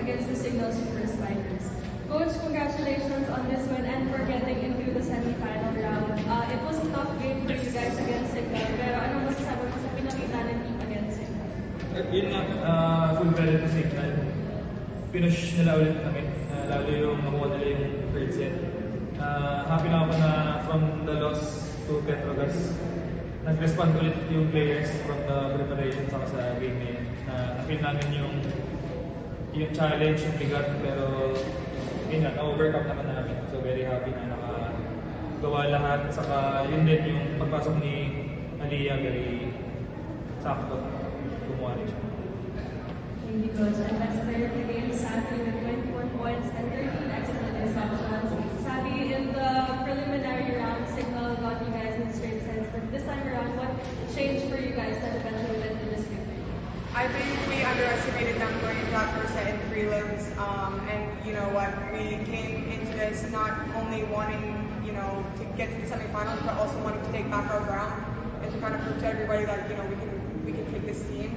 against the Signal Super Spiders. Coach, congratulations on this win and for getting into the semi-final round. It was a tough game for you guys against Signal, pero ano masasabi mo sa pinakita ng team against Signal? Yun nga, full credit to Signal. Pinush nila ulit kami, lalo yung nakuha nila yung third set. Happy lang ako na from the loss to Petrogas, nag-respond ulit yung players from the preparation saka sa game na yun. Na-feel namin yung challenge, yung bigat, pero yun nga, na-overcome naman namin. So very happy na nakagawa lahat. Saka yun din yung pagpasok ni Aliyah, very sakto. Gumawa rin siya. Thank you, Coach. And best player of the game, Sabi, with 21 points and 13 excellent receptions. Sabi, in the preliminary round, Signal got you guys in straight sets, but this time around, what changed for you guys that eventually led to this victory? I think we underestimated them going into that first set in prelims, and you know what, we came into this not only wanting, you know, to get to the semifinals, but also wanting to take back our ground and to kind of prove to everybody that, you know, we can take this team.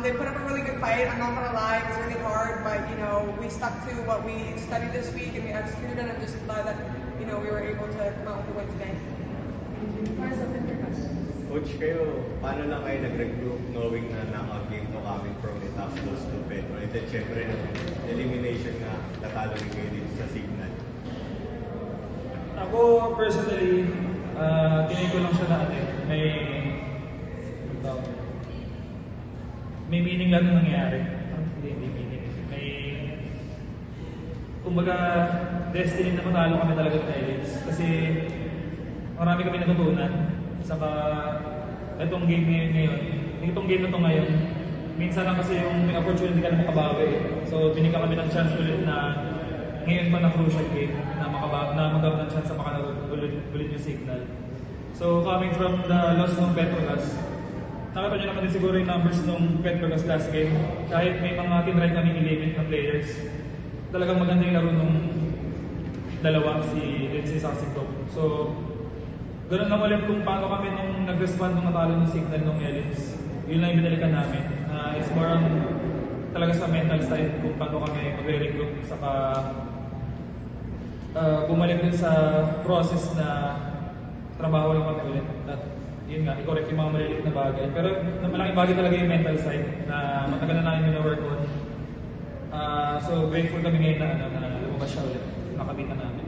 They put up a really good fight. I'm not gonna lie, it was really hard, but you know, we stuck to what we studied this week and we executed, and I'm just glad that, you know, we were able to come out with a win today. Thank you. Mars, open for questions. Coach, kayo, paano lang kayo nag-regroup knowing na knockout game to coming from it after those two Petro? And then syempre, elimination nga, natalo rin kayo dito sa Signal. Ako, personally, tinay ko lang siya na may meaning lang na nangyari. Hindi meaning. Kumbaga, destiny na matalo kami talaga ng Elites. Kasi marami kami natutunan. Saka, itong game na to ngayon, minsan lang kasi yung may opportunity ka na makabawi. So, binigyan kami ng chance ulit na ngayon pa na crucial game na magkaroon ng chance sa makalaro ulit yung Signal. So, coming from the loss ng Petrogas, nakita nyo naman din siguro yung numbers ng Petrogas last game. Kahit may mga tinry kami i-limit na players, talagang maganda yung laro ng dalawa, si Lindsay sa Sigdop. So, ganoon lang ulit kung paano kami nung nag-respond nung natalo ng Signal ng Elites. Yun lang yung binalikan namin. It's more on talaga sa mental side kung paano kami magre-regroup, saka bumalik din sa process na trabaho lang kami ulit. At yun nga, i-correct yung mga maliliit na bagay. Pero malaking bagay talaga yung mental side na matagal na namin na-work on. So grateful kami ngayon na lumabas siya ulit. Nakabita namin.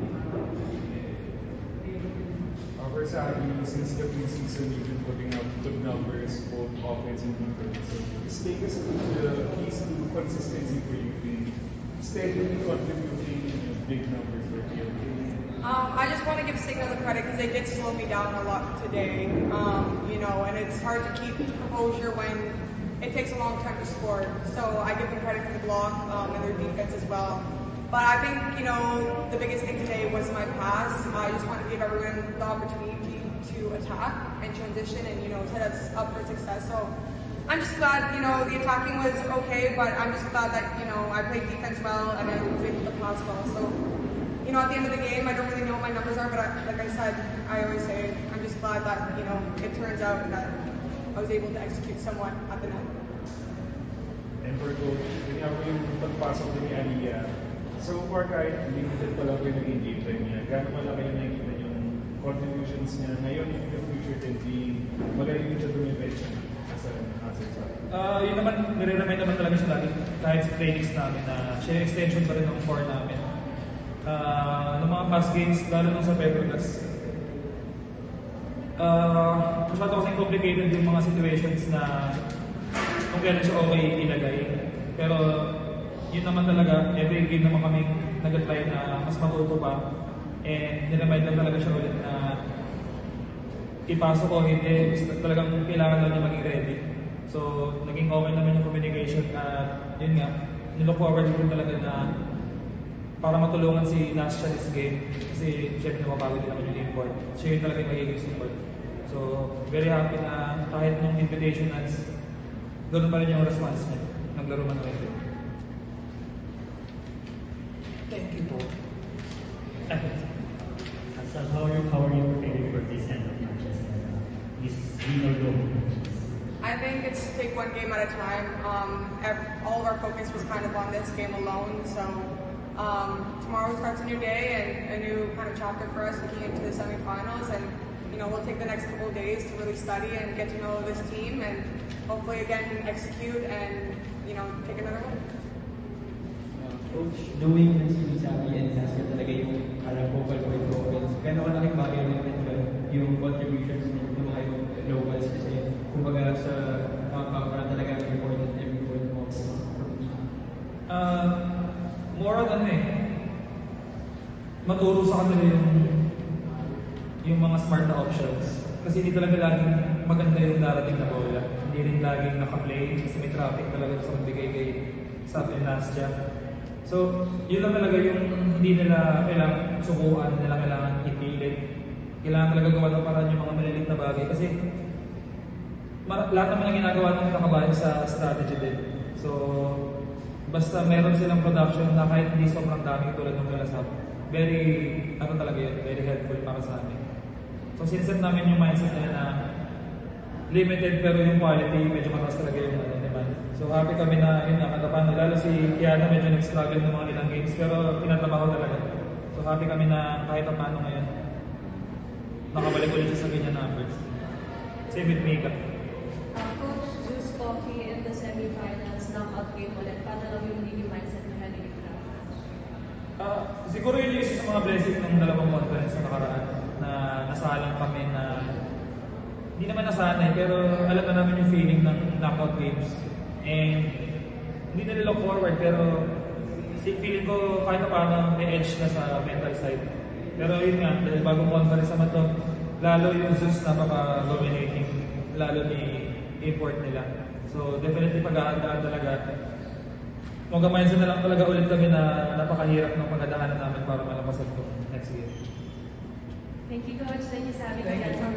For Sabi, since the preseason, you've been putting up good numbers, both offense and defense. So just take us through the keys to consistency for you in steadily contributing big numbers for you. I just want to give Signal the credit because they did slow me down a lot today. You know, and it's hard to keep composure when it takes a long time to score. So I give them credit for the block and their defense as well. But I think, you know, the biggest thing today was my pass. I just want to give everyone the opportunity to attack and transition and, you know, set us up for success. So I'm just glad, you know, the attacking was okay, but I'm just glad that, you know, I played defense well and I played the pass well. So, you know, at the end of the game, I don't really know what my numbers are, but like I said, I always say, I'm just glad that, you know, it turns out that I was able to execute somewhat at the net. And for Coach, ganyan po yung pagpasok din ni Aliyah. So far, kahit limited pa lang yung naging game time niya, gano'n malaki yung nakikita yung contributions niya ngayon in the future din being magaling siya dumiretso as an asset sa Yun naman, nire-remind naman talaga siya lagi kahit sa trainings namin na siya yung extension pa rin ng core namin. Ng mga past games, lalo nung sa Petrogas, masyado kasing complicated yung mga situations na kung kailan siya okay ilagay. Pero yun naman talaga, every game naman kami nag-try na mas matuto pa. And niremind lang talaga siya ulit na ipasok o hindi, talagang kailangan lang niya maging ready. So, naging okay naman yung communication at yun nga, nilook forward ko talaga na para matulungan si Nasha this game. Kasi syempre nababago din naman yung import. Siya yun talaga yung magiging support. So, very happy na kahit nung invitation nas, ganoon pa rin yung response niya. Naglaro man ulit. Thank you po. So how are you preparing for this end of matches? This win or go matches? I think it's taken one game at a time. All of our focus was kind of on this game alone. So tomorrow starts a new day and a new kind of chapter for us looking into the semifinals. And we'll take the next couple of days to really study and get to know this team, and hopefully again execute and take another one. Coach, knowing na si Sabi and Saskia talaga yung parang vocal point for offense, gano'n kalaking bagay naman yung contributions ng mga yung locals kasi kumbaga sa parang talaga important every point mo from team. More on maturo sa kanila yung mga smart na options. Kasi hindi talaga laging maganda yung darating na bola. Hindi rin laging naka-play kasi may traffic talaga sa magbigay kay Sabi and Nastia. So, yun lang talaga yung hindi nila kailangan sukuan, nila kailangan ipilit. Kailangan talaga gawa ng paraan yung mga maliliit na bagay. Kasi lahat naman yung ginagawa ng kakabayan sa strategy din. So, basta meron silang production na kahit hindi sobrang dami tulad ng Galasap, very helpful para sa amin. So, sineset namin yung mindset nila na limited pero yung quality medyo mataas talaga yung demand. So happy kami na yun nakatapan. Lalo si Kiana medyo nag-struggle ng mga ilang games pero tinatrabaho talaga. So happy kami na kahit paano ngayon nakabalik ulit siya sa ganyan numbers. Same with Mika. Coach, Zeus Coffee in the semifinals, knockout game ulit. Paano lang yung leading mindset na heading into that? Siguro yun yung isa sa mga blessing ng dalawang conference na nakaraan na nasalang kami na hindi naman nasanay pero alam na namin yung feeling ng knockout games and hindi na look forward pero feeling ko kahit na paano may edge na sa mental side. Pero yun nga, dahil bagong conference naman to, lalo yung Zeus napaka-dominating, lalo ni import nila. So definitely pag-aandaan talaga. Mag-mindset na lang talaga ulit kami na napakahirap ng pagdadaanan namin para malampasan ko next game. Thank you, Coach. Thank you, Sabi. Thank you.